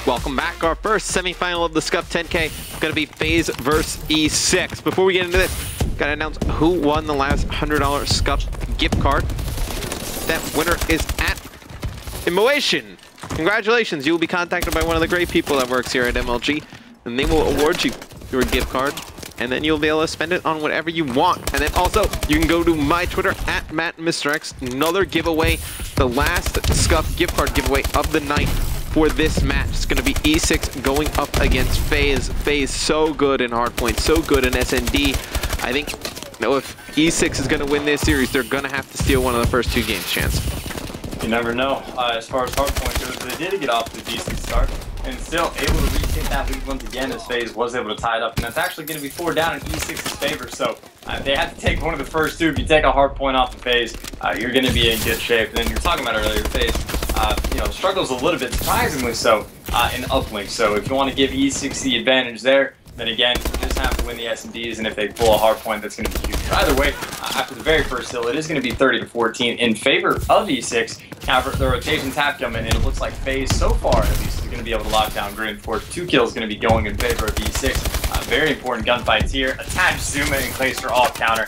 Welcome back. Our first semifinal of the Scuff 10K going to be Faze versus E6. Before we get into this, got to announce who won the last $100 Scuff gift card. That winner is at Immolation. Congratulations, you will be contacted by one of the great people that works here at MLG, and they will award you your gift card, and then you'll be able to spend it on whatever you want. And then also, you can go to my Twitter at MattMrX, another giveaway, the last Scuff gift card giveaway of the night for this match. It's going to be E6 going up against Faze. Faze so good in hardpoint, so good in SND. I think if E6 is going to win this series, they're going to have to steal one of the first two games, Chance. You never know. As far as hardpoint goes, they did get off to a decent start and still able to retake that lead once again as Faze was able to tie it up. And that's actually going to be 4 down in E6's favor. So they have to take one of the first two. If you take a hardpoint off of Faze, you're going to be in good shape. And then you're talking about earlier, Faze, struggles a little bit, surprisingly so, in uplink. So if you want to give E6 the advantage there, then again, you just have to win the SNDs, and if they pull a hard point, that's going to be huge. Either way, after the very first hill, it is going to be 30-14 in favor of E6. However, the rotations have come in, and it looks like Faze, so far at least, is going to be able to lock down Green. For 2 kills going to be going in favor of E6. Very important gunfights here. Attach Zuma and Clayster all counter.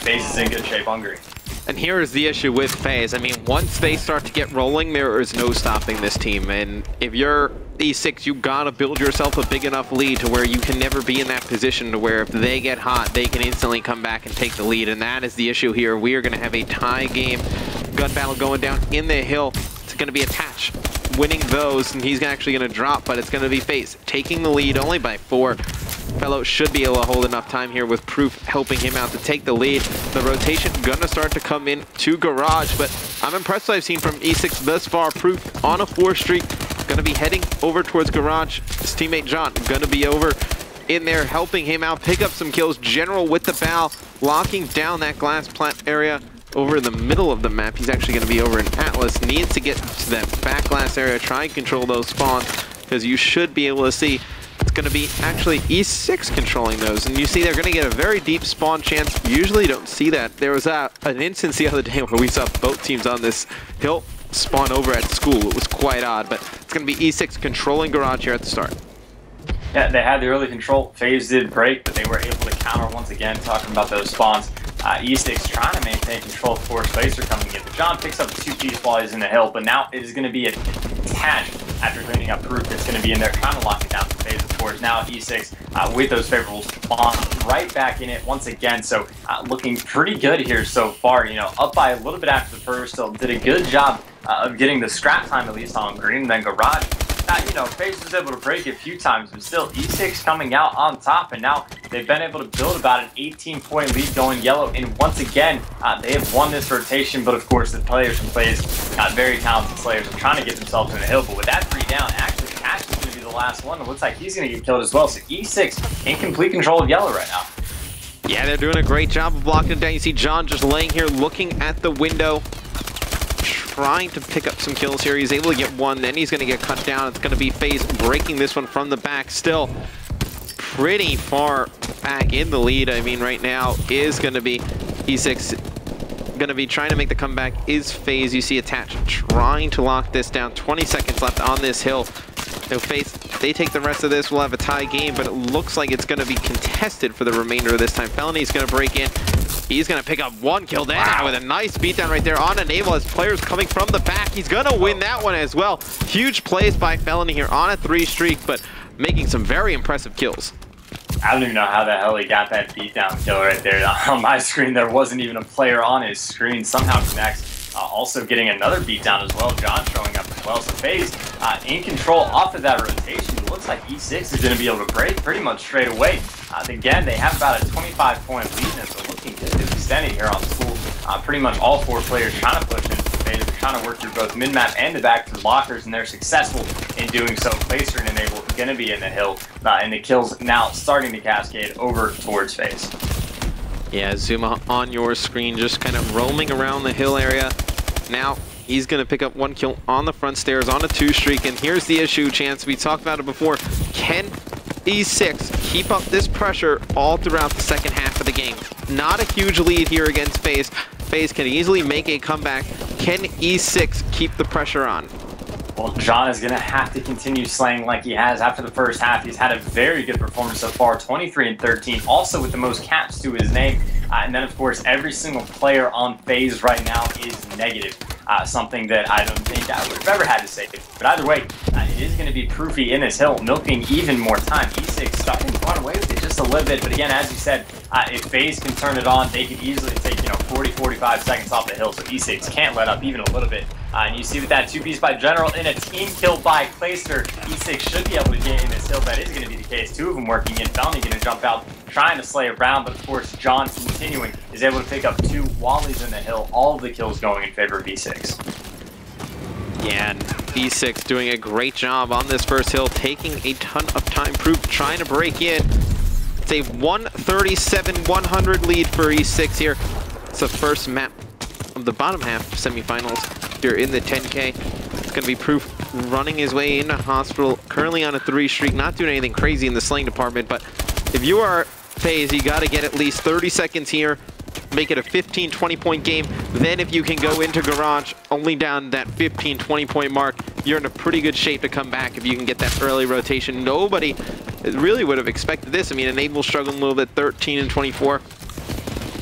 Faze is in good shape on Green. And here is the issue with Faze. I mean, once they start to get rolling, there is no stopping this team. And if you're E6, you gotta build yourself a big enough lead to where you can never be in that position to where if they get hot, they can instantly come back and take the lead. And that is the issue here. We are gonna have a tie game, gun battle going down in the hill. It's gonna be Attach winning those, and he's actually gonna drop, but it's gonna be Faze taking the lead only by 4. Fellow should be able to hold enough time here with Proof helping him out to take the lead. The rotation gonna start to come in to Garage, but I'm impressed what I've seen from E6 thus far. Proof on a 4 streak, gonna be heading over towards Garage. His teammate John gonna be over in there helping him out, pick up some kills. General with the bow, locking down that glass plant area over in the middle of the map. He's actually gonna be over in Atlas, needs to get to that back glass area, try and control those spawns, because you should be able to see it's going to be actually E6 controlling those. And you see they're going to get a very deep spawn chance. Usually don't see that. There was an instance the other day where we saw both teams on this hill spawn over at school. It was quite odd, but it's going to be E6 controlling Garage here at the start. Yeah, they had the early control. Faze did break, but they were able to counter once again, talking about those spawns. E6 trying to maintain control, of course. Fazer coming in. But John picks up the 2 keys while he's in the hill, but now it is going to be Attach after cleaning up Proof that's going to be in there, trying to lock it down for Faze, of course. Now E6 with those favorable spawns right back in it once again. So looking pretty good here so far. Up by a little bit after the first, still did a good job of getting the scrap time at least on Green. And then Garage, Faze was able to break it a few times, but still E6 coming out on top, and now they've been able to build about an 18-point lead going yellow, and once again, they have won this rotation, but of course the players from Faze, very talented players, are trying to get themselves in the hill, but with that 3 down, actually Ash is going to be the last one. It looks like he's going to get killed as well, so E6 in complete control of yellow right now. Yeah, they're doing a great job of blocking it down. You see John just laying here looking at the window, trying to pick up some kills here. He's able to get 1, then he's going to get cut down. It's going to be Faze breaking this one from the back. Still pretty far back in the lead. I mean, right now is going to be E6 going to be trying to make the comeback is Faze. You see Attach trying to lock this down. 20 seconds left on this hill. Faze, they take the rest of this, we'll have a tie game, but it looks like it's going to be contested for the remainder of this time. Felony's going to break in. He's going to pick up 1 kill there with a nice beatdown right there on Enable as players coming from the back. He's going to win that one as well. Huge plays by Felony here on a 3 streak, but making some very impressive kills. I don't even know how the hell he got that beatdown kill right there. On my screen, there wasn't even a player on his screen. Somehow connects. Also getting another beatdown as well. John showing up as well. So Faze in control off of that rotation. It looks like E6 is going to be able to break pretty much straight away. Again, they have about a 25-point lead, and so looking good to extending here on school. Pretty much all 4 players trying to push in. Faze are trying to work through both mid-map and the back through lockers, and they're successful in doing so. Clayster and Enable going to be in the hill, and the kills now starting to cascade over towards Faze. Yeah, Zuma on your screen, just kind of roaming around the hill area. Now, he's going to pick up 1 kill on the front stairs on a 2 streak. And here's the issue, Chance. We talked about it before. Can E6 keep up this pressure all throughout the second half of the game? Not a huge lead here against Faze. Faze can easily make a comeback. Can E6 keep the pressure on? Well, John is going to have to continue slaying like he has after the first half. He's had a very good performance so far, 23 and 13, also with the most caps to his name. And then, of course, every single player on Faze right now is negative, something that I don't think I would have ever had to say. But either way, it is going to be Proofy in this hill, milking even more time. E6 starting to run away with it just a little bit. But again, as you said, if Faze can turn it on, they could easily take, 40, 45 seconds off the hill. So E6 can't let up even a little bit. And you see with that 2-piece by General in a team kill by Clayster, E6 should be able to get in this hill. That is going to be the case. Two of them working in. Felny going to jump out, trying to slay around, but of course, John continuing is able to pick up 2 Wallies in the hill. All of the kills going in favor of E6. Yeah, and E6 doing a great job on this first hill, taking a ton of time. Proof trying to break in. It's a 137-100 lead for E6 here. It's the first map of the bottom half semifinals here in the 10K. It's going to be Proof running his way into Hospital, currently on a 3 streak, not doing anything crazy in the slaying department, but if you are Faze, you got to get at least 30 seconds here, make it a 15-20 point game. Then if you can go into Garage only down that 15-20 point mark, you're in a pretty good shape to come back if you can get that early rotation. Nobody really would have expected this. I mean, Enable struggling a little bit, 13 and 24.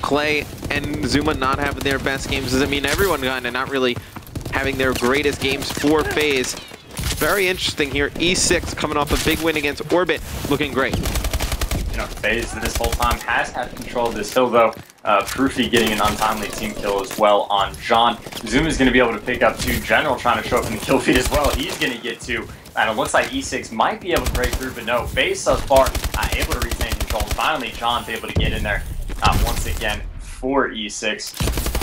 Clay and Zuma not having their best games. I mean, everyone kind of not really having their greatest games for Faze. Very interesting here. E6 coming off a big win against Orbit, looking great. Faze this whole time has had control of this hill, though. Proofy getting an untimely team kill as well on John. Zuma is going to be able to pick up 2. General trying to show up in the kill feed as well. He's going to get 2. And it looks like E6 might be able to break through, but no. Faze so far able to retain control. And finally, John's able to get in there once again for E6.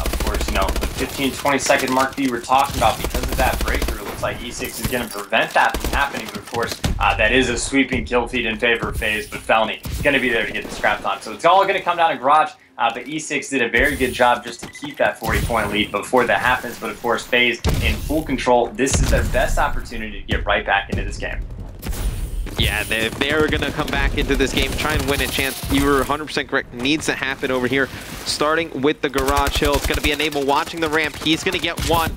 Of course, the 15-20 second mark that you were talking about, because of that breakthrough, it looks like E6 is going to prevent that from happening. But of course, that is a sweeping kill feed in favor of Faze, but Felny going to be there to get the scrap time. So it's all going to come down to Garage, but E6 did a very good job just to keep that 40-point lead before that happens. But of course, Faze in full control. This is their best opportunity to get right back into this game. Yeah, they're going to come back into this game, try and win a chance. You were 100% correct. Needs to happen over here. Starting with the Garage Hill. It's going to be Enable watching the ramp. He's going to get one.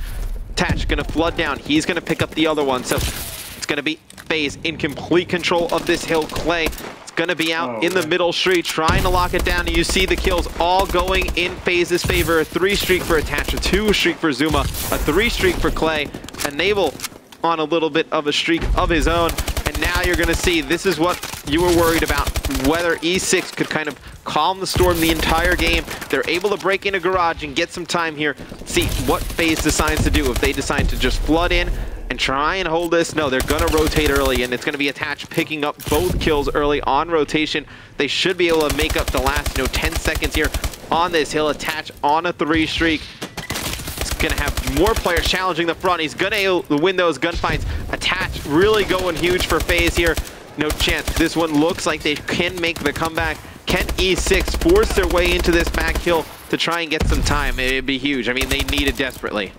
Tatch going to flood down. He's going to pick up the other one. So it's going to be Faze in complete control of this hill. Clay is going to be out in the middle street, trying to lock it down. And you see the kills all going in Faze's favor. A 3 streak for Attach, a 2 streak for Zuma, a 3 streak for Clay. Enable on a little bit of a streak of his own. Now you're going to see, this is what you were worried about, whether E6 could kind of calm the storm the entire game. They're able to break into Garage and get some time here. See what Faze decides to do. If they decide to just flood in and try and hold this, no, they're going to rotate early, and it's going to be Attach picking up both kills early on rotation. They should be able to make up the last 10 seconds here on this hill. Attach on a 3 streak. Going to have more players challenging the front. He's going to win those gunfights. Attach really going huge for Faze here. No chance. This one looks like they can make the comeback. Can E6 force their way into this back hill to try and get some time? It'd be huge. I mean, they need it desperately.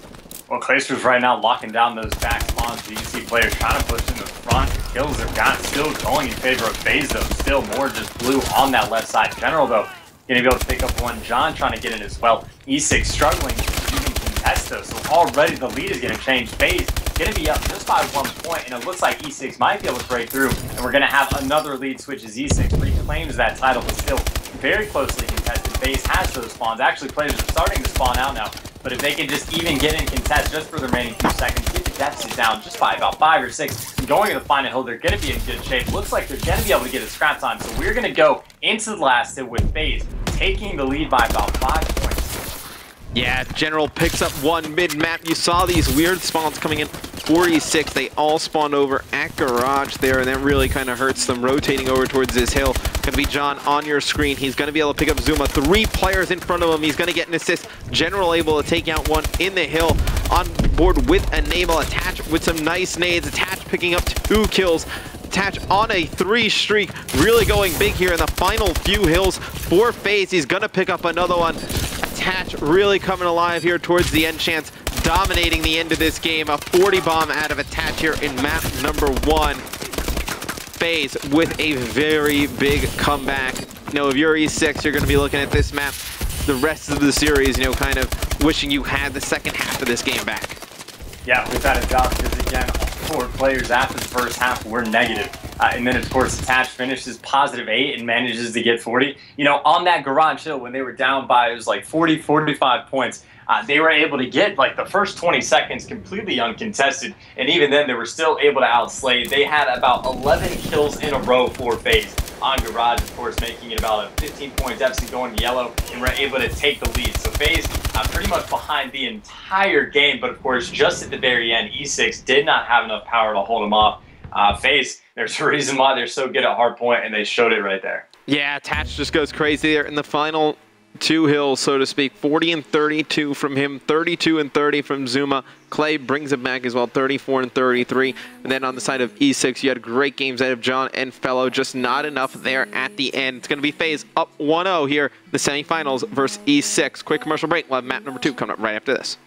Well, Clayster's right now locking down those back spawns. You can see players trying to push in the front. The kills have got still going in favor of Faze, though. Still more just blue on that left side. General, though, going to be able to pick up one. John trying to get in as well. E6 struggling to even contest those. So already the lead is going to change. Faze going to be up just by 1 point, and it looks like E6 might be able to break through. And we're going to have another lead switch as E6 reclaims that title, but still very closely contested. Faze has those spawns. Actually, players are starting to spawn out now. But if they can just even get in contest just for the remaining few seconds, get the deficit down just by about 5 or 6, and going to the final hill, they're going to be in good shape. Looks like they're going to be able to get a scrap time. So we're going to go into the last hit with Faze taking the lead by about 5 points. Yeah, General picks up one mid-map. You saw these weird spawns coming in. 46, they all spawned over at Garage there, and that really kind of hurts them rotating over towards this hill. Gonna be John on your screen. He's gonna be able to pick up Zuma. 3 players in front of him. He's gonna get an assist. General able to take out one in the hill. On board with Enable. Attach with some nice nades. Attach picking up 2 kills. Attach on a 3 streak. Really going big here in the final few hills for Faze. He's gonna pick up another one. Attach really coming alive here towards the end. Chance dominating the end of this game. A 40 bomb out of Attach here in map number 1. Faze with a very big comeback. If you're E6, you're going to be looking at this map the rest of the series, kind of wishing you had the second half of this game back. Yeah, without a doubt, because again, players after the first half were negative. And then, of course, Attach finishes +8 and manages to get 40. You know, on that Garage Hill, when they were down by, it was like 40, 45 points, they were able to get like the first 20 seconds completely uncontested, and even then they were still able to outslay. They had about 11 kills in a row for Faze on Garage, of course, making it about a 15-point deficit going to yellow, and were able to take the lead. So Faze pretty much behind the entire game, but of course, just at the very end, E6 did not have enough power to hold them off. Faze, there's a reason why they're so good at hardpoint, and they showed it right there. Yeah, Attach just goes crazy there in the final 2 hills, so to speak. 40 and 32 from him, 32 and 30 from Zuma. Clay brings it back as well, 34 and 33. And then on the side of E6, you had great games out of John and Fellow, just not enough there at the end. It's going to be Faze up 1-0 here in the semifinals versus E6. Quick commercial break. We'll have map number 2 coming up right after this.